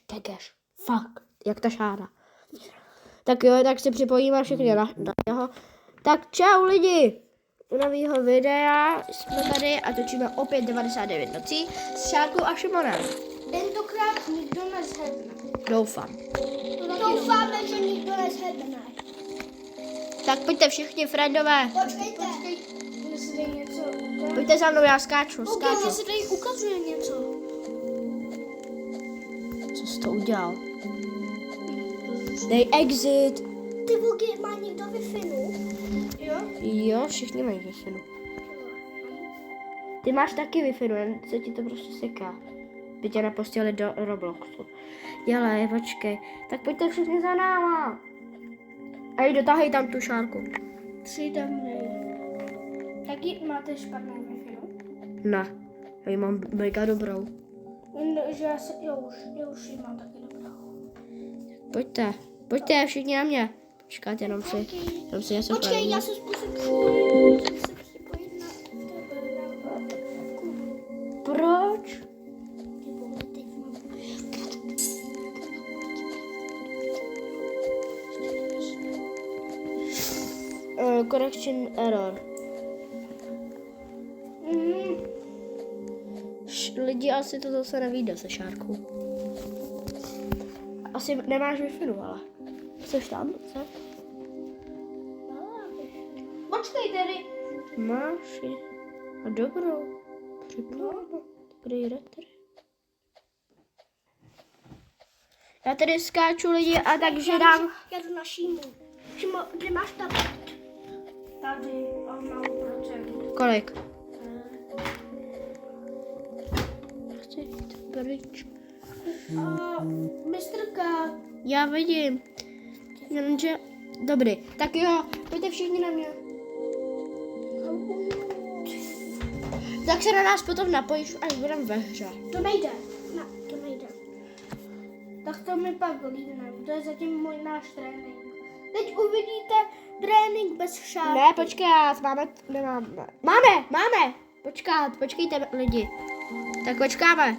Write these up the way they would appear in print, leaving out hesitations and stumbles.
Tegeš. Fakt. Jak ta šára. Tak jo, tak se připojíme všechny na něho. Tak čau lidi. U nového videa jsme tady a točíme opět 99 nocí s Šárkou a Šimonem. Tentokrát nikdo nezhedne. Doufám. Doufáme, že nikdo nezhedne. Tak pojďte všichni friendové. Počkejte. Mně se tady něco ukazuje. Pojďte za mnou, já skáču. Mně se tady ukazuje něco. Co jsi to udělal? Dej exit. Ty vogy, má někdo Wi-Fi? Jo? Jo, všichni mají Wi-Fi. Ty máš taky Wi-Fi, jen se ti to prostě seká. By tě napustili do Robloxu. Dělej, počkej. Tak pojďte všichni za náma. A jdi dotáhej tam tu Šárku. 3 dny. Taky máte špatnou Wi-Fi? Ne, já ji mám mega dobrou. Že já už ji mám taky dobrou. Pojďte všichni na mě. Počkáte, jenom si něco Počkej, já se zkusím připojit na tebe. Proč? Connection error. Lidi asi to zase nevíde se Šárkou. Asi nemáš Wi-Fi, ale jsi tam, co? Počkej tedy. Máš ji. A dobrou. Dobrý retry. Já tady skáču lidi a takže dám... Já jdu na Šímu. Šimo, kde máš tablet? Tady, on má procent. Kolik? Chci jít pryč. Mistrka. Já vidím. Jenže... Dobrý. Tak jo, pojďte všichni na mě. Tak se na nás potom napojíš, až budeme ve hře. To nejde. Ne, to nejde. Tak to mi pak líbne. To je zatím náš trénink. Teď uvidíte trénink bez Šárky. Ne, počkat, nemáme. Máme. Počkejte lidi. Tak počkáme.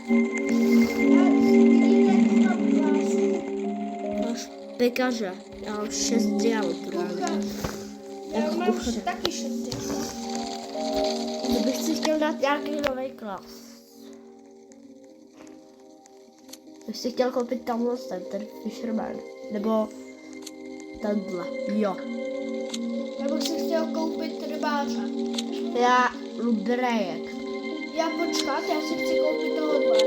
Máš pekaře. Já mám 6 diamantů. Já mám taky 6 diamantů. Kdybych si chtěl dát nějaký nový klas. Bych si chtěl koupit tamhle ten Fisherman. Nebo tenhle. Jo. Já bych si chtěl koupit rybáře. Já lubrejek. Já počkat, já si chci koupit tohohle.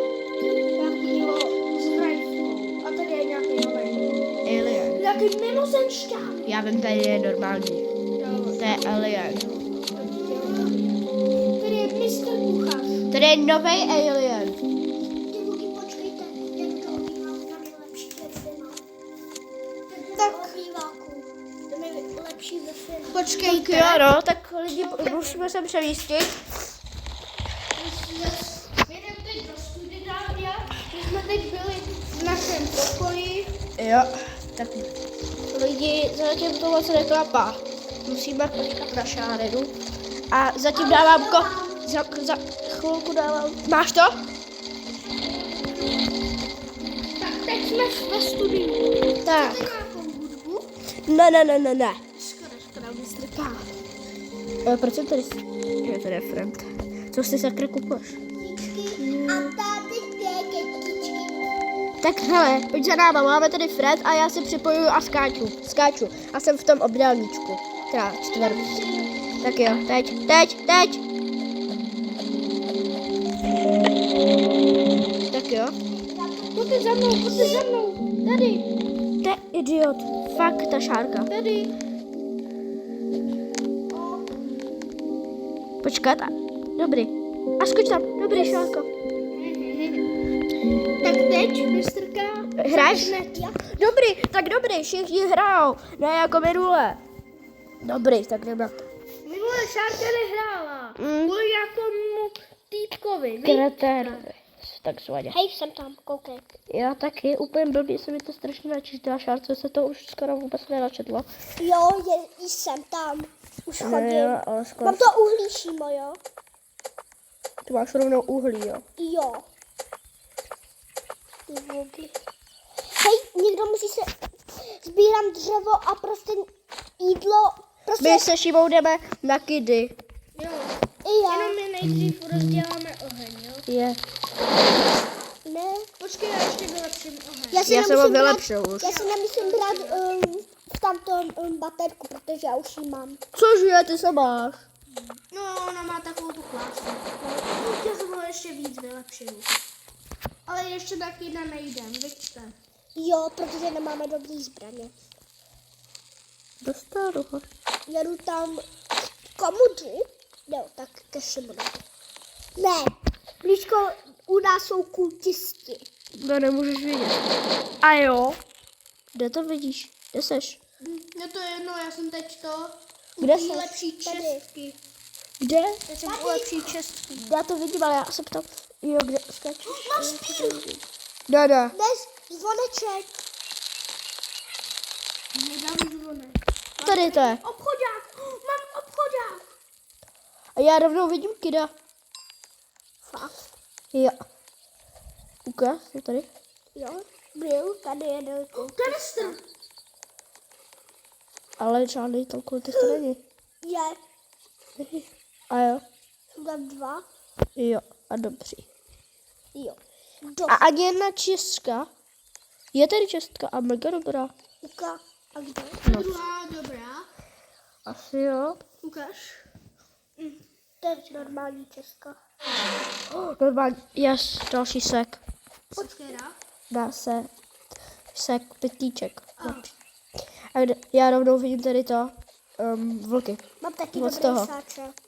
Nějakýho s hrajkou. A tady je nějaký nový. Alien. Nějaký mimozemšťan. Já vím, tady je normální. To je Alien. Tady je mistr kuchař. Tady je nový Alien. Ty voky, počkejte, jak to obývám na nejlepší věcina. Tak obýváku. To je lepší věcina. Počkejte. Jo, no, tak lidi, musíme se přemístit. Jdeme teď do studia, my jsme teď byli v našem pokoji. Jo, tak lidi, zatím to moc neklapá. Musíme počkat na Šárenu. A zatím dávám za chvilku dávám. Máš to? Tak teď jsme ve studiu. Tak. Chcete nějakou hudbu? Ne. Škoda, mistrka. Proč jsem tady? Je to friend. Co si sakra kupuješ? A tady dvě kytičky. Tak hele, pojď za náma, máme tady Fred a já se připojuju a skáču. A jsem v tom obdélníčku. Teda čtvrtý. Tak jo, teď. Tak jo. Pojďte za mnou. Tady. To je idiot. Fakt ta Šárka. Tady. Počkat. Dobrý. A skoč tam. Dobrý, Šárko. Tak teď, mistrka. Hraješ? Dobrý, všichni hrajou. Ne jako minule. Dobrý, tak jdeme. Minule Šárka nehrála. Kvůli jakomu týpkovi. Kretérovi. Takzvaně. Hej, jsem tam, koukej. Já taky, úplně blbě se mi to strašně načítá, Šárce se to už skoro vůbec nenačetlo. Jo, jsem tam. Už chodím. Jo, ale skoro. Mám to uhlí, Šimo, jo? Ty máš rovnou uhlí, jo? Jo. Ty vogly. Hej, někdo musí se... Sbírám dřevo a prostě jídlo. Prostě... My se Šimou jdeme na kidy. Jo. I já. Jenom my nejdřív rozděláme oheň, jo? Je. Ne. Počkej, já ještě vylepším oheň. Já jsem ho vylepšil už. Já si nemusím brát v tamto baterku, protože já už ji mám. Cože, ty se máš? No, ona má takovou tu klásu. Já jsem ho ještě víc vylepšil. Ale ještě taky nejdem, vyčte. Jo, protože nemáme dobrý zbraně. Dostanu ho. Jedu tam komudu? No, tak ke Šimonovi. Ne, blízko u nás jsou kultisti. To nemůžeš vidět. A jo? Kde to vidíš? Kde seš? No to je jedno, já jsem teď to. Kde u jsi? lepší čestky. Kde? Já jsem u lepší čestky. Já to vidím, ale já se ptám. Jo, kde skáčeš? Mám spíl. Dada. Dnes zvoneček. Nedám zvonek. Tady to je. Obchodák, mám obchodák. A já rovnou vidím kida. Fakt? Jo. Ukáž, je tady. Jo, byl tady jeden kultista. Ale žádný tam kultista není. Je, A jo. jsou tam dva. Jo. A dobří. Jo. A ani jedna čestka. Je tady čestka a mega dobrá. Uka. A kde? No. Druhá dobrá. Asi jo. Ukáž. To je normální česka. Normálně. Jas, další sek. Počkej, Dá se sek pitlíček. A kde, já rovnou vidím tady to. Vlky. mám taky Moc dobrý toho. sáček.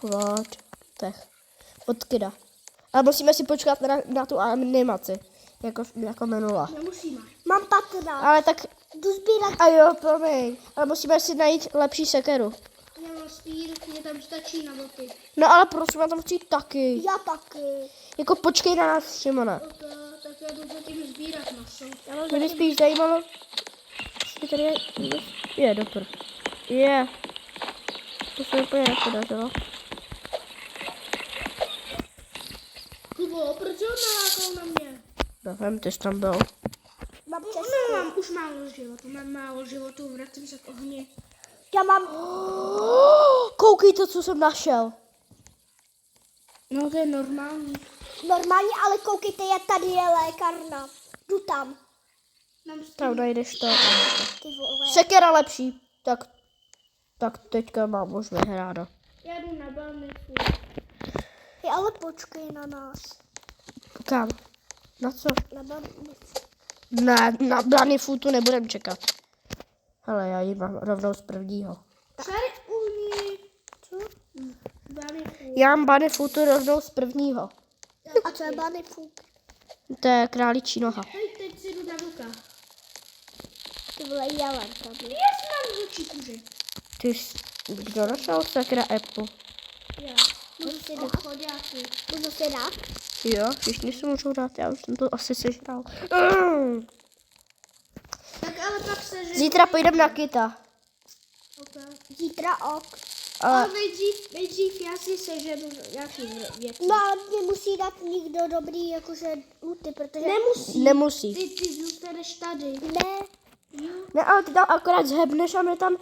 What? Tech. Od kida. Ale musíme si počkat na tu animaci. Jako minula. Nemusíme. Mám 15. Ale tak. Jdu sbírat. A jo, promiň. Ale musíme si najít lepší sekeru. Já mám spír, mě tam stačí na boty. No ale prosím, já tam chci taky. Já taky. Jako počkej na nás, Šimone. Tak já jdu zatím sbírat maso. Mě by spíš zajímalo, jestli tady je dobrý. Je. To se úplně nepodařilo. Kubo, proč ho nalákal na mě? Nevím, ty jsi tam byl. Mám českou. No, mám už málo životu. Mám málo životu, vracím se k ohni. Já mám... Koukejte, co jsem našel. No to je normální. Normální, ale koukejte, jak tady je lékárna. Jdu tam. Tam najdeš to. Ty vole. Sekera lepší. Tak teďka mám už vyhráno. Já jdu na balniku. Ale počkej na nás. Kam? Na co? Na balniku. Ne, na Blanifutu nebudem čekat. Hele, já ji mám rovnou z prvního. Tady uni. Co? Balniku. Já mám Blanifutu rovnou z prvního. A co je balniku? To je králičí noha. Hej, teď si jdu na Luka. Ty vole, jelen tady. Já si mám zvučí kůži. Ty jsi, kdo našel sekera Apple? Já. Můžu si dát. Obchodáky. Můžu si dát? Jo, všichni si můžou dát, já už jsem to asi sežral. Tak ale pak se že... Zítra pojdem na kita. Okay. Zítra ok. Ale Ale nejdřív já si seženu nějaký věci. No a mě musí dát někdo dobrý jakože luty, protože... nemusí. Ty zůstaneš tady. Ne. Ne, ale ty tam akorát zhebneš a my tam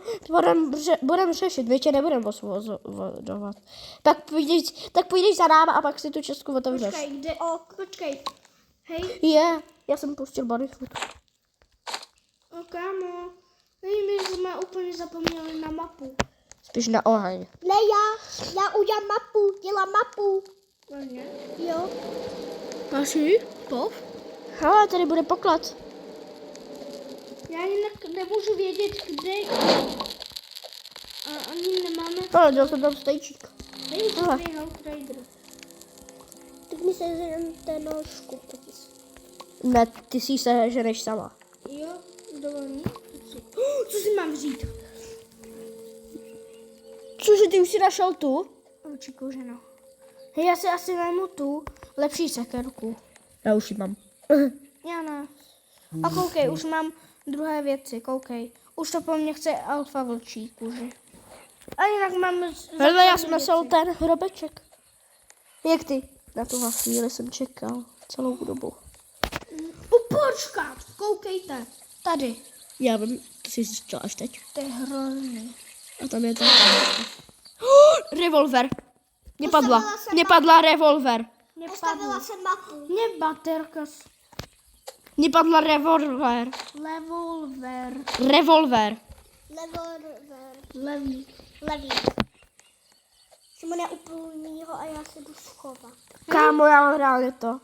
budeme řešit, my tě nebudeme osvobodovat. Tak půjdeš za náma a pak si tu česku otevřeš. Počkej, kde? Počkej. Hej. Já jsem pustil Bodyfoot. Kámo. My jsme úplně zapomněli na mapu. Spíš na oheň. Ne, já udělám mapu, dělám mapu. Vážně? Jo. Asi? Pov? Hele, tady bude poklad. Já jinak nemůžu vědět, kde. A ani nemáme. Ale dělal jsem tam stejčík. Hej, Hele. dobrý Hulk Rider. Tak mi se ten nožku. Ne, ty si seženeš sama. Jo, dovolím. Co si mám vzít? Cože, ty už si našel tu? Oči kořeno. Hej, já si asi najmu tu lepší sekerku. Já už ji mám. Já ne. A koukej, už mám druhé věci, koukej. Už to po mně chce alfa vlčí kůži. A jinak mám... Hele, já jsem našel ten hrobeček. Jak ty? Na tuhle chvíli jsem čekal celou dobu. kočka, koukejte. Tady. Já vím, to jsi zjistila až teď. To je hrozný. A tam je to. Revolver. Mě Postavila padla. jsem Mě padla revolver. Postavila jsem mapu. Mě baterka. Mě padla revolver. Revolver. Revolver. Levý. Šimone úplný ho a já se jdu schovat. Kámo, já mám reálně to.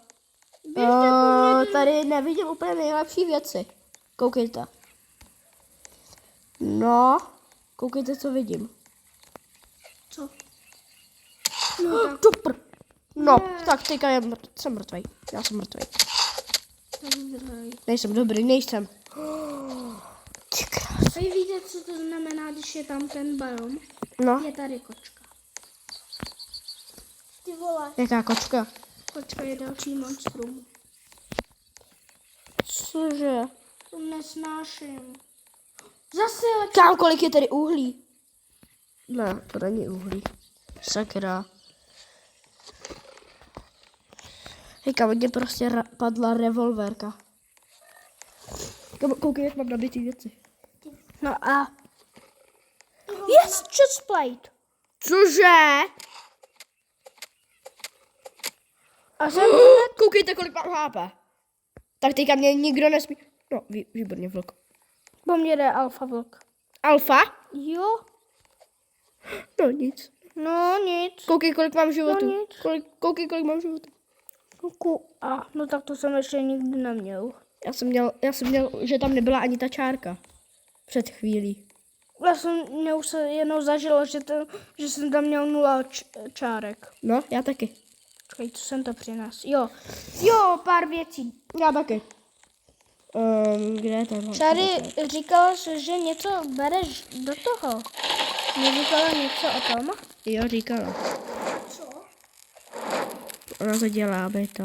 Tady nevidím úplně nejlepší věci. Koukejte. No, koukejte, co vidím. Co? Super. No, tak teďka jsem mrtvej. Já jsem mrtvej. Nejsem dobrý, nejsem. Ty krás. Vy víte, co to znamená, když je tam ten biom? No, Je tady kočka. Ty vole. jaká kočka? Kočka je další monstrum. Cože? To nesnáším. Zase lepší. Kámo, kolik je tady uhlí? Ne, to není uhlí. Sakra. Hej, kámo, mě prostě padla revolverka. Kámo, koukej, jak mám nabitý věci. No a... Yes, just played. Cože? A jsem... Koukejte, kolik mám HP. Tak teďka mě nikdo nesmí... No, výborně, vlk. Po mně jde alfa vlk. Alfa? Jo? No, nic. No nic. Koukej, kolik mám životů. No, nic. Koukej, kolik mám životů. No tak to jsem ještě nikdy neměl. Já jsem měl, že tam nebyla ani ta čárka. Před chvílí. Já jsem jenom zažila, že jsem tam měl 0 čárek. No, já taky. Počkej, co jsem to přinesl? Jo, pár věcí. Já taky. Kde je ten? Tady říkala, že něco bereš do toho. Neříkala něco o tom? Jo, říkala. Co? Ona to dělá, aby to...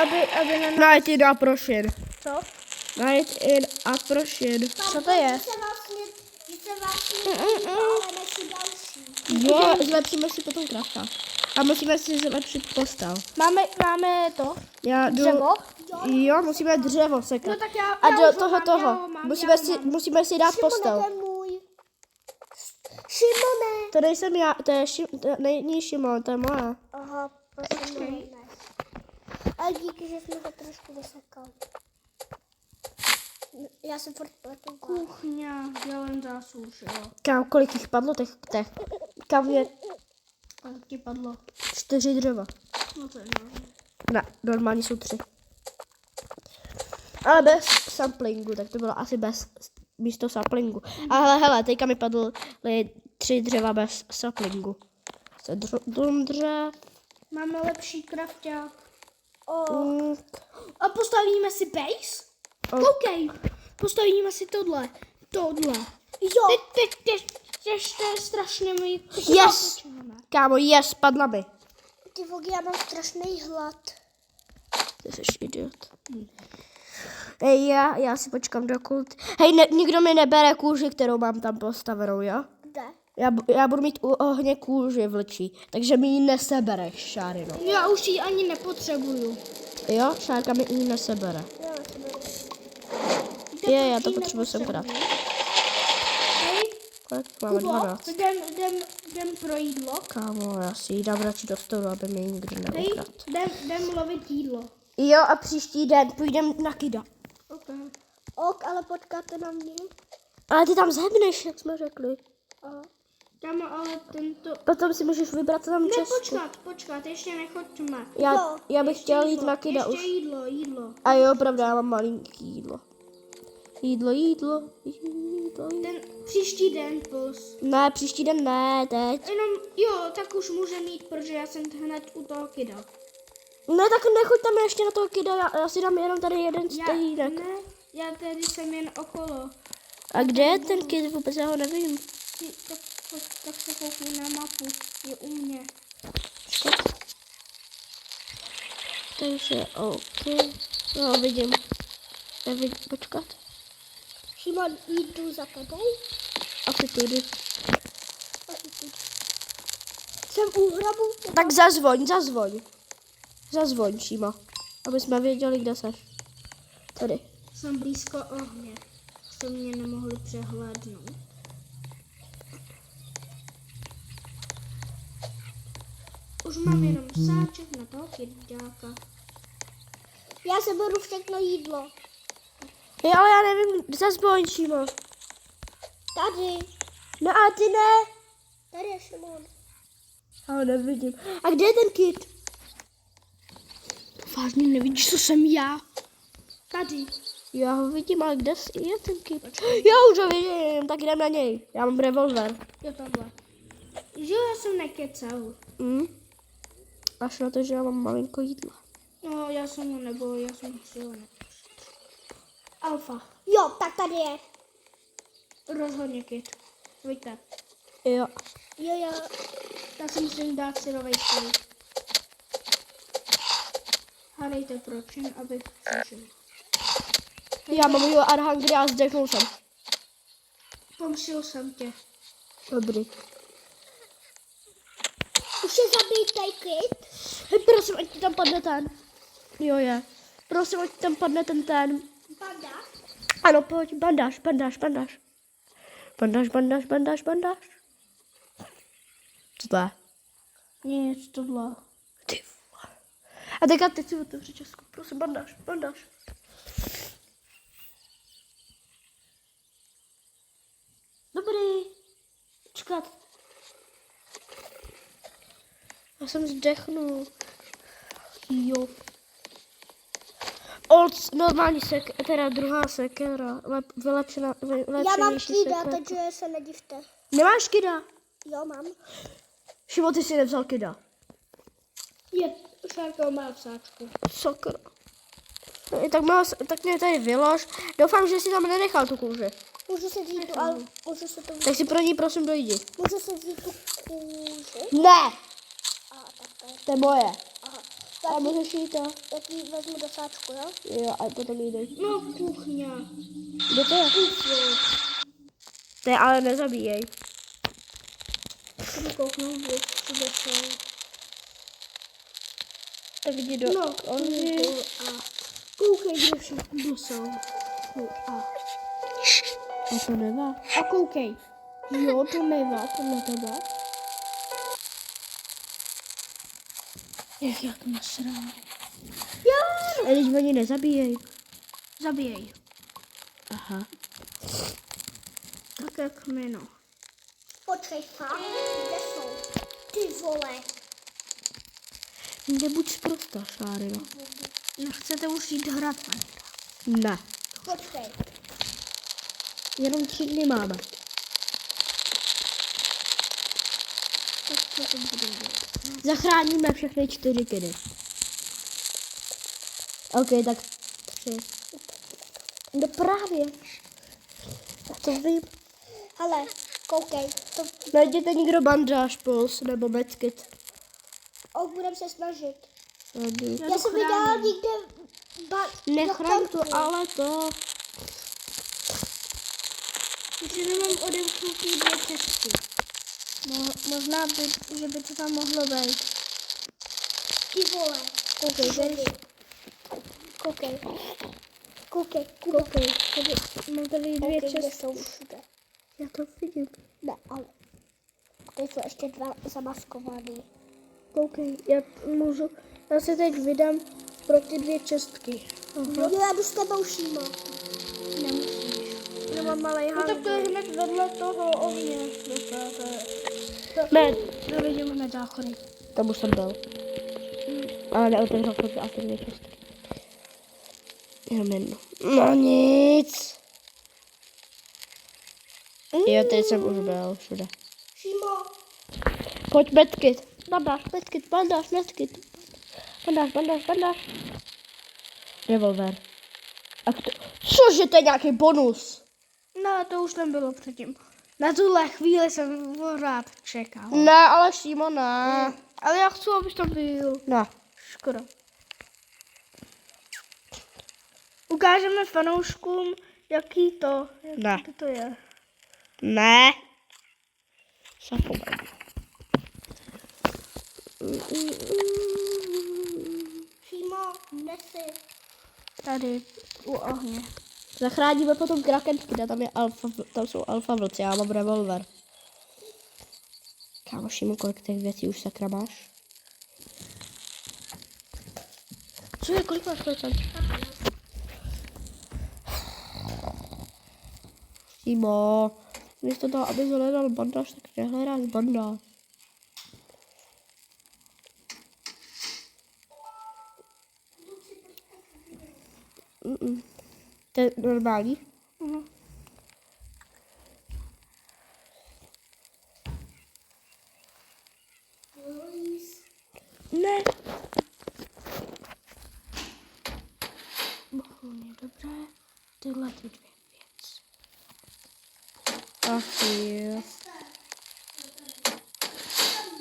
Aby na... Night in a prošin. Co? Night in a prošin. Co to je? Jo, zlepšíme si potom krafta. A musíme si zlepšit postel. Máme to? Já jdu... Dřevo? Jo, musíme dřevo sekat. No tak já A už do ho toho mám, toho. já ho mám, Musíme si dát postel. Šimone. To nejsem já, to není Šimon, to je moje. Aha, počkej. A díky, že jsme to trošku vysekali. Já jsem furt pletu. Kuchňa, dělám zásluž, jo. Kámo, kolik jich padlo těch? Kámo je Kolik ti padlo? 4 dřeva. No to je Ne, normálně jsou 3. Ale bez samplingu, tak to bylo asi bez místo saplingu. Ale hele, teďka mi padly 3 dřeva bez saplingu. 7 dřev. Máme lepší krafťák. A postavíme si base? Koukej, postavíme si tohle. Jo. Teď to je strašně mi... Yes! Kámo, yes, padla mi. Ty vogy, já mám strašný hlad. Ty jsi idiot. Hej, já si počkám dokud... Hej, nikdo mi nebere kůži, kterou mám tam postavenou, jo? Kde? Já budu mít u ohně kůži vlčí, takže mi ji nesebereš, Šárino. Já už ji ani nepotřebuju. Jo, Šárka mi ji nesebere. Já to potřebuji semkrát. Hej, Kolik máme? 12. jdem pro jídlo. Kámo, já si ji dám radši do stolu, aby mi ji nikdo Hej, neukradl. jdem lovit jídlo. Jo, a příští den půjdem na Kida. Ale počkáte na mě. Ale ty tam zhebneš, jak jsme řekli. Tam ale tento... Potom si můžeš vybrat tam Česku. Počkat, ještě nechoďme. Já bych chtěla jít na Kida už. Ještě jídlo. A jo, pravda, já mám malinký jídlo. Jídlo. Ten příští den plus. Ne, příští den ne, teď. Jenom, jo, tak už může mít, protože já jsem hned u toho Kida. Ne, tak nechoď tam ještě na toho Kida, já si dám jenom tady jeden stejnek. Ne, já tady jsem jen okolo. A kde je ten Kid? Vůbec já ho nevím. Tak se koukni na mapu, je u mě. Takže OK. No, vidím. Počkat. Šimon, jdu za tebou? Asi tudy. Jsem u hrabu. Tak zazvoň, Šíma. Aby jsme věděli, kde seš. Tady. Jsem blízko ohně. Jste mě nemohli přehlédnout. Už mám jenom sáček na toho kydáka. Já se beru všechno jídlo. Jo, ale já nevím, kde se Šímo. Tady. No a ty ne. Tady je Šimon. Ale nevidím. A kde je ten kit? Vážně nevidíš, co jsem já? Tady. Já ho vidím, ale kde je ten kit? Já už ho vidím, tak jdem na něj. Já mám revolver. Jo, tohle. Že já jsem nekecal. Až na to, že já mám malinko jídla. No, já jsem ho nebo já jsem si ho nepřišel. Alfa. Jo, tak tady je. Rozhodně kit. Víte. Jo. Jo. Já si musím dát syrovej steak. Hádejte proč, jen abych přežil. Já mám jo Arhangry a zdechnul jsem. Pomšil jsem tě. Dobrý. Už je zabítej kit? Hej, prosím, ať ti tam padne ten. Jo, je. Prosím, ať ti tam padne ten. Panda? Ano, pojď, bandáž. Co to je? Nic, tohle. Ty vole. A teď si otevři česku. Prosím, bandáž. Dobrý. Čekat. Já jsem zdechnul. Jo. Normální teda druhá sekera. Vylepšená, Já mám lepšenější kida, sekera. takže se nedivte. Nemáš kida? Jo, mám. Šimo, ty si nevzal kida. Je, Šárka má v sáčku. Sakra. Tak mě tady vylož. Doufám, že si tam nenechal tu kůži. Můžu se vzít tu, ale můžu se to vzít. Tak si pro ní prosím dojdi. Můžu se vzít tu kůži? Ne! Aha, tak to je. To je moje. Aha. A můžeš jít to? Tak ji vezmu do sáčku, jo? Jo, a potom jdeš. No, kuchňa. Kde to je? To je ale nezabíjej. Chci kouknout, kde jsou. Tak jdi do... No, a koukej, kde všechno jsou. A to nemá. A koukej. Jo, to nemá podle tebe. Jak nasrám. Jo! A když oni nezabíjej. Zabijej. Aha. Tak jak jméno. Počkej, fakt? Kde jsou? Ty vole. Nebuď zprostá, Šárino. Nechcete už jít hrát, Ne. Počkej. Jenom 3 dny máme. Tak co to bude dělat? Zachráníme všechny 4 kidy. OK, tak 3. No právě. A to vím. Hele, koukej. To, Najděte někdo bandáž, puls nebo medkit. budeme se snažit. Dobrý. Já jsem viděla někde Nechraň to, ale to. že nemám odemknutý 2 cesty. No, možná by, že by to tam mohlo být. Ty vole. Koukej, tady. Koukej. Koukej. Koukej. Tady, mám tady 2 Kde cesty. jsou všude. Já to vidím. Ne, ale. Tady jsou ještě 2 zamaskovaný. Koukej, já se teď vydám pro ty 2 čestky. Jo, já jdu s tebou, Šímo. Nemusíš. Nemám malej No tak to je hned vedle toho ohně. Ne, Nevidím hned záchody. tam už jsem byl. Ale neotevřel jsem asi 2 čestky. Jenom jedno. No nic. Jo, teď jsem už byl všude. Šímo. Pojď medkit. Bandáž, medkit. Bandáž. Revolver. A cože, to je nějaký bonus? No, to už tam bylo předtím. Na tuhle chvíli jsem pořád čekal. Ne, ale Šímo, ne. Ale já chci, abys tam byl. Ne. Škoda. Ukážeme fanouškům, jaký to je. Ne. Zapomeň. Šímo, kde jsi? Tady. u ohně. Zachráníme potom krakenky, tam jsou alfa vlci, já mám revolver. Kámo, Šimo, kolik těch věcí už sakra máš? Co je, kolik máš procent? Šimo, místo toho, aby hledal bandáž, tak nehledáš bandáž. To je normální? Mhm. Ne. Bohužel dobré. Tyhle ty dvě věci. Ach jo.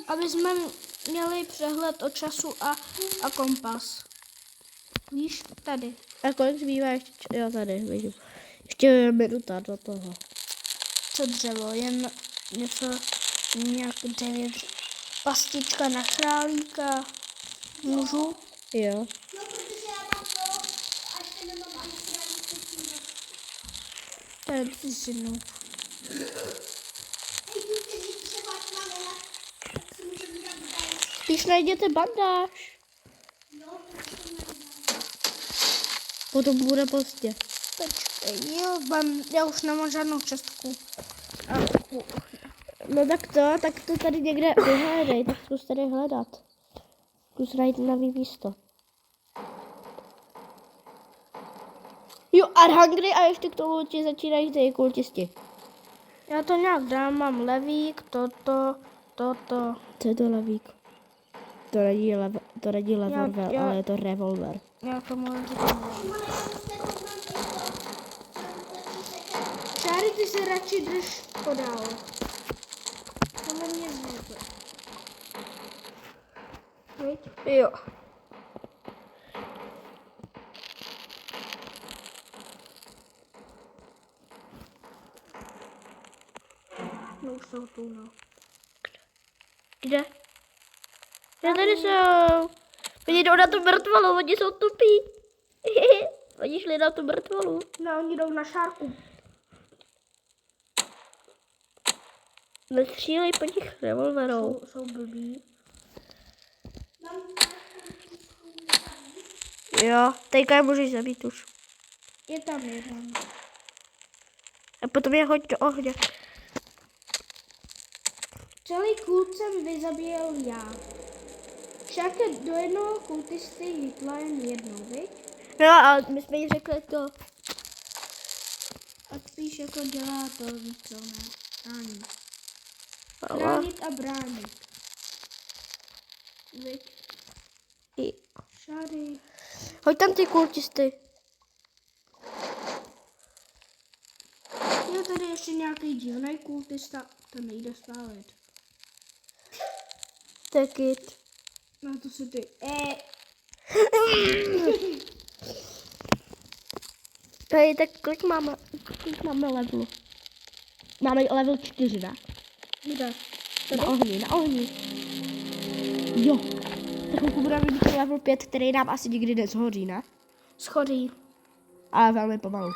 Aby jsme měli přehled o času a kompas. Víš, tady. A kolik zbývá ještě? Jo, tady, vidím. Ještě minuta do toho. Co dřevo? Jen něco, nějak 9. Pastička na králíka. Můžu? Jo. No, protože já mám to a ještě nemám ani králíka. To je zinu. Spíš najděte bandáž. Potom bude pozdě. Počkej, jo, já už nemám žádnou čestku. No tak to tady někde vyhledej, tak zkus tady hledat. Zkus najít nový místo. Jo, Arhangry a ještě k tomu ti začínají ty kultisti. Já to nějak dám, mám levík, toto. Co je to levík? To není revolver, já- ale je to revolver. Já to můžu říkat. Čáry, ty se radši drž podál. Tohle mě zněte. Jo. No už jsou tu, no. Kde? Já tady jsou. Oni jdou na tu mrtvolu, oni jsou tupí. Oni šli na tu mrtvolu. No, oni jdou na šárku. Nestřílej po nich revolverou. Jsou blbí. Jo, teďka je můžeš zabít už. Je tam jeden. A potom je hoď do ohně. Celý kult jsem vyzabíjel já. Však do jednoho kultisty hitla jen jednou, viď? No a my jsme jí řekli to. A spíš jako dělá to víc, co ne? Bránit. Ale... Bránit a bránit. Viď? Šary. Hoď tam ty kultisty. Je tady ještě nějaký divný kultista, to nejde spálit. Tak it. No to se ty... Hej, tak kolik máme levelu? Máme level 4, ne? Kde? Na ohni. Jo. Tak budeme mít level 5, který nám asi nikdy nezhoří, ne? Schoří. Ale velmi pomalu.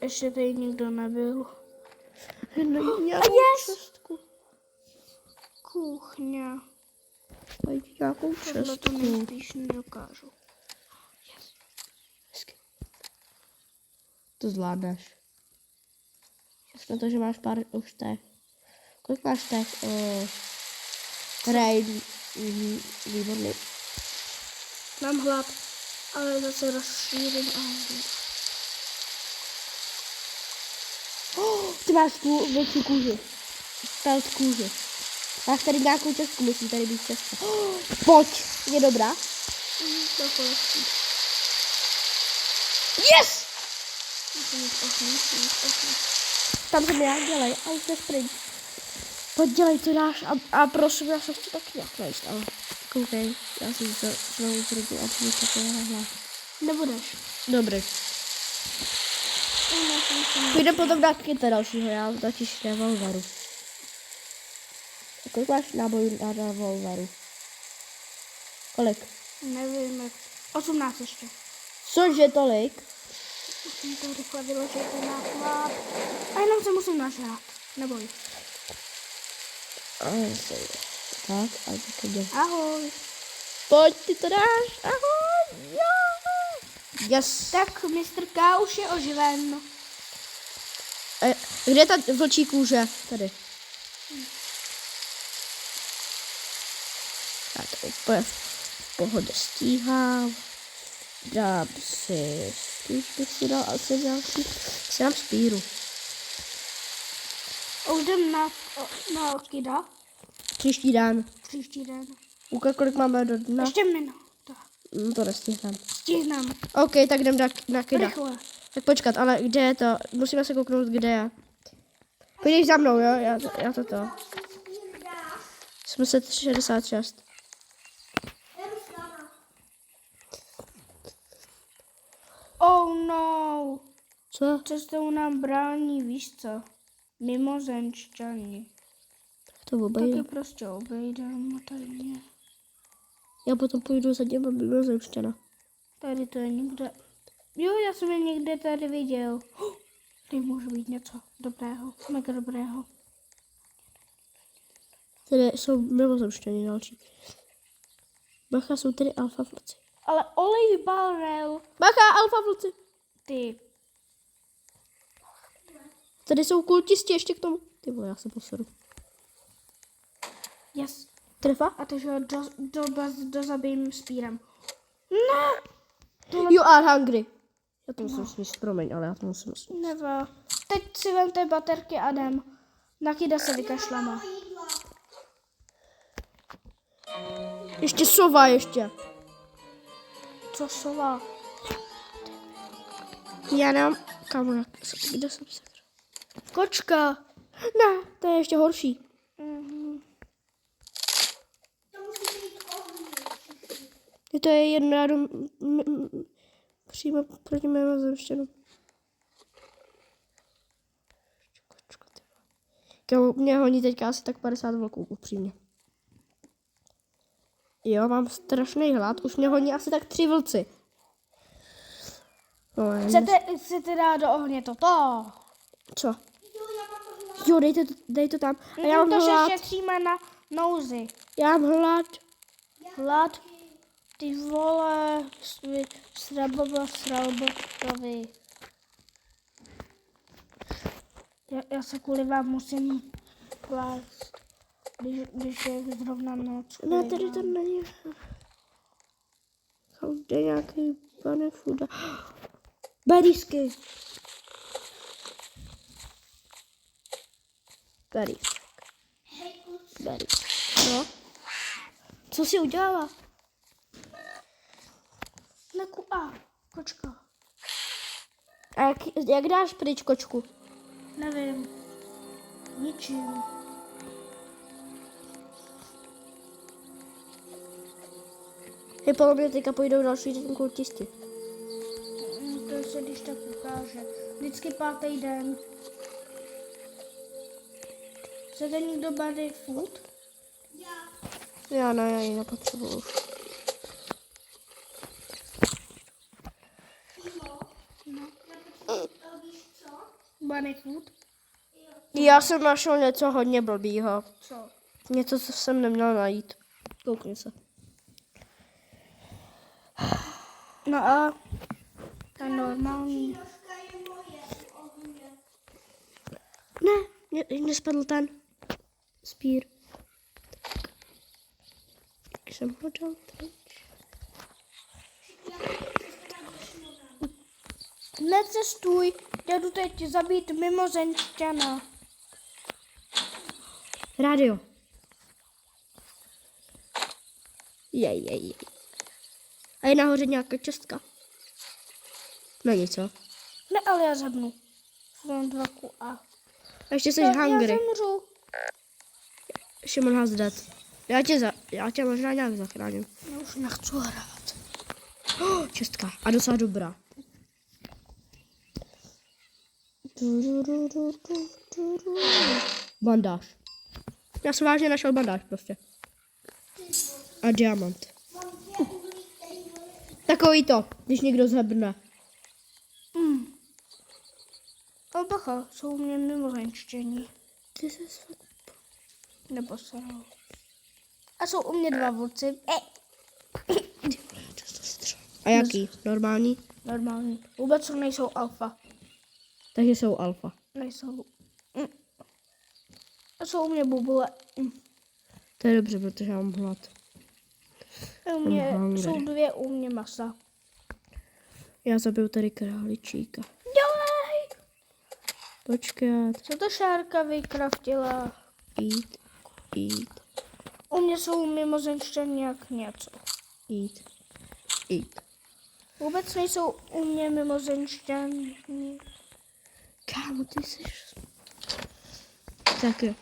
Ještě tady nikdo nebyl. Yes! Kuchně. Pojď nějakou Tohle to čestku. nejspíš nedokážu. Hezky. To zvládneš. Na to, že máš pár už těch. Kolik máš těch? Raid. Výborný. Mám hlad, ale zase rozšířím a Ty máš větší kůži. Stealth kůži. Máš tady nějakou čestku, musí tady být čestka. Pojď, je dobrá. Yes! Tam jsem já, dělej, a už nesprint. Pojď, dělej, co dáš a prosím, já se chci tak nějak najíst, ale koukej, já si to znovu zrodil a budu takového hlas. Nebudeš. Dobrý. Půjde potom dát kyta dalšího, já totiž revolveru. A kolik máš nábojů na revolveru? Kolik? Nevím, 18 ještě. Cože tolik? Musím to rychle vyložit na chlap. A jenom se musím nažrát. Neboj. Tak, a to jde. Ahoj. Pojď, ty to dáš. Ahoj. Jo. Yes. Tak mistr K už je oživen. Kde je ta vlčí kůže? Tady. Já to úplně v pohodě stíhám. Dám si, když bych si dal asi nějaký, si dám spíru. Už jdem na odkyda. Příští den. Příští den. Uka, kolik máme do dna? Ještě minuta. No to nestihneme. Stihneme. OK, tak jdem na kyda. Rychle. Tak počkat, ale kde je to? Musíme se kouknout, kde je. Půjdeš za mnou, jo? Já to. 766. Oh no. Co? Cestou nám brání, víš co? Mimozemšťani. To Tak obejde. je prostě obejdem tajně. Já potom půjdu za těma mimozemšťana. Tady to je někde. Jo, já jsem je někde tady viděl. Tady může být něco dobrého, mega dobrého. Tady jsou mimozemšťani další. Bacha, jsou tady alfa vlci. Ale olej barrel. Bacha, alfa vlci. Ty. Tady jsou kultisti ještě k tomu. Ty vole, já se poseru. Yes. Trefa? A takže ho dozabijím spírem. Ne! You are hungry. Já to musím sníst, promiň, ale já to musím sníst. Nebo. Teď si vem ty baterky a jdem. Na kyda se vykašleme. Ještě sova ještě. Co sova? Já nemám... Kámo, kde jsem se... Kočka. Ne, to je ještě horší. To je jedno přímo proti mému zemštěnu. Kámo, mě honí teďka asi tak 50 vlků, upřímně. Jo, mám strašný hlad, už mě honí asi tak 3 vlci. No, Chcete dát do ohně toto? co? Jo, dej to tam. A já mám To hlad. se šetříme na nouzi. Já mám hlad. Hlad. Ty vole. Sralbotovi. Já se kvůli vám musím klást. Když je zrovna noc. Ne, tady to není. Kde je nějaký pane fuda. Berísky. Berísek. No. Co jsi udělala? Kočka. A jak dáš pryč kočku? Nevím. Ničím. Hej, podle mě teďka pojdou další ten kultisti. To se když tak ukáže. Vždycky 5. den. Chcete někdo body food? Já ne, já ji nepotřebuju už. Body food? Já jsem našel něco hodně blbýho. Co? Něco, co jsem neměl najít. Koukni se. No a to je normální. Ne, mě spadl ten spír. Tak jsem ho dal teď. Necestuj, já jdu teď zabít mimozemšťana. Rádio. Jej. A je nahoře nějaká čestka? Není, co? Ne, ale já zabnu. Mám 2 a... A ještě jsi Já hungry. zemřu. Šimon has dead. Já tě možná nějak zachráním. Já už nechci hrát. Čestka. A docela dobrá. Bandáž. Já jsem vážně našel bandáž prostě. A diamant. Takový to, když někdo zhebrne. Ale bacha, jsou u mě mimozenštění. Ty se fakt... Nepostaral. A jsou u mě 2 vlci. A jaký? Normální? Normální. Vůbec nejsou alfa. Takže jsou alfa. Nejsou. A jsou u mě bubule. To je dobře, protože já mám hlad. A u mě hungry. jsou 2 u mě masa. Já zabiju tady králičíka. Dělej! Počkat. Co to šárka vykraftila? Eat. U mě jsou mimozenštění jak něco. Eat. Vůbec nejsou u mě mimozenštění. Kámo, ty jsi... Tak jo.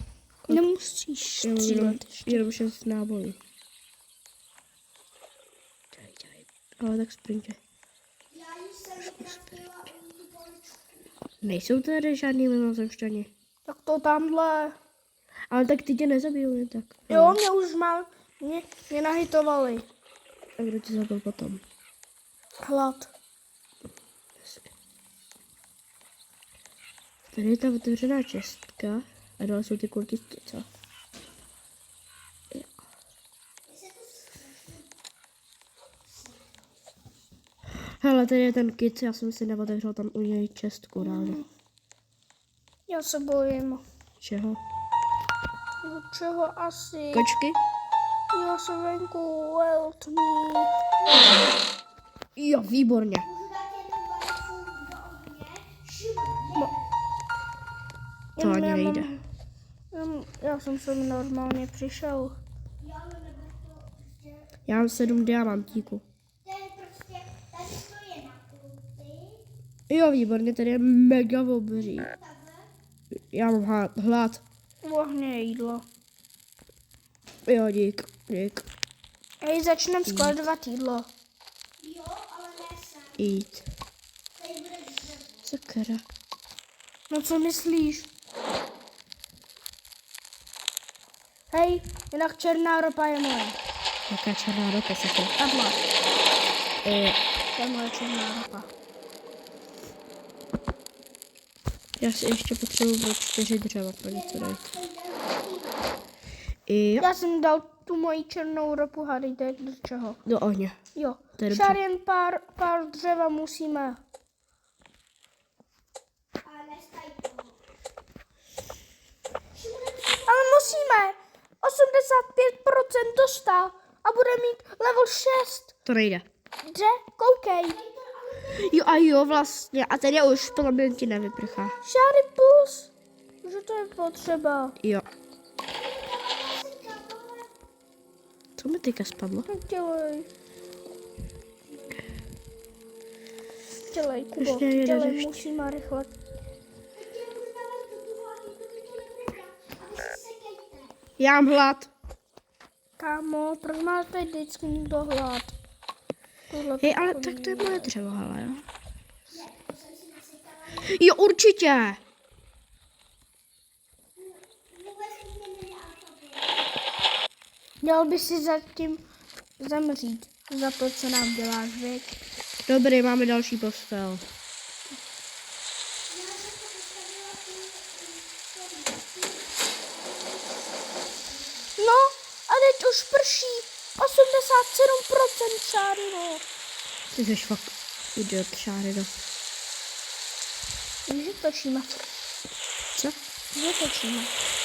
Nemusíš střílet. Jenom 6 nábojů. Dělej. Ale tak sprintě. Nejsou tady žádný mimozemšťani. Tak to tamhle. Ale tak ty tě nezabijou jen tak. Jo, mě už mám. Mě nahitovali. A kdo tě zabil potom? Hlad. Tady je ta otevřená čestka. A dole jsou ty kultisti, co? Jo. Hele, tady je ten kit, já jsem si neotevřel tam u něj čestku ráno. Já se bojím. Čeho? No, čeho asi? Kočky? Já jsem venku, help me. Jo, výborně. To ani nejde. Já jsem sem normálně přišel. Já mám 7 diamantíků. Jo, výborně, tady je mega obří. Já mám hlad. Ohně jídlo. Jo, dík. Hej, začneme skladovat jídlo. Eat. Sakra. No co myslíš? Hej, jinak černá ropa je moje. Jaká černá ropa, sakra. Tahle. To je moje černá ropa. Já si ještě potřebuji 4 dřeva pro něco dát. Jo, Já jsem dal tu moji černou ropu, hádejte do čeho. do ohně. Jo, To je dobře. šár jen pár dřeva musíme. Ale musíme 85% dostal a bude mít level 6. To nejde. Že? Koukej. Jo a jo, vlastně. A ten je už, podle mě ti nevyprchá. Šáry plus. Že to je potřeba. Jo. Co mi teďka spadlo? Tak dělej. Dělej, Kubo. Ještě jeden Dělej, ještě. musíme rychle. Já mám hlad. Kámo, proč máte vždycky někdo hlad? Tohle Hej, ale tak to je moje dřevo, hele, jo. Jo, určitě. Měl by si zatím zemřít za to, co nám děláš, viď? Dobrý, máme další postel. No, a teď už prší 87% šáry, no. Ty jsi fakt idiot, Šárido. Víš, že točíme. Co? Že točíme.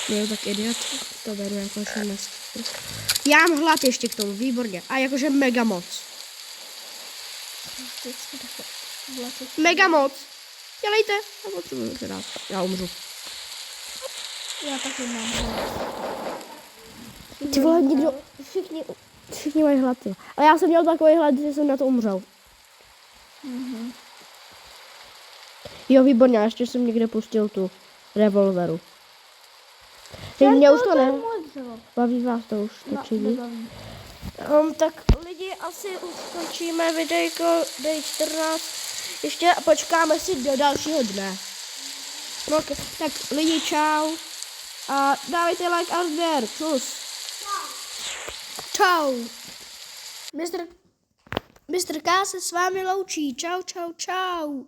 Jo, tak idiot. To beru jako šumest. Já mám hlad ještě k tomu, výborně. A jakože mega moc. Vždycky takhle vletět. Mega moc. Dělejte. Já potřebuji se dát. Já umřu. Já taky mám hlad. Ty vole, někdo, všichni mají hlad, jo. Ale já jsem měl takový hlad, že jsem na to umřel. Jo, výborně, a ještě jsem někde pustil tu revolveru. Teď mě už to ne. Baví vás to už točení. Tak lidi, asi už končíme videjko day 14. Ještě počkáme si do dalšího dne. No, okay. Tak lidi, čau. A dávejte like a odběr. Čus. Čau. Mr. K se s vámi loučí. Čau, čau, čau.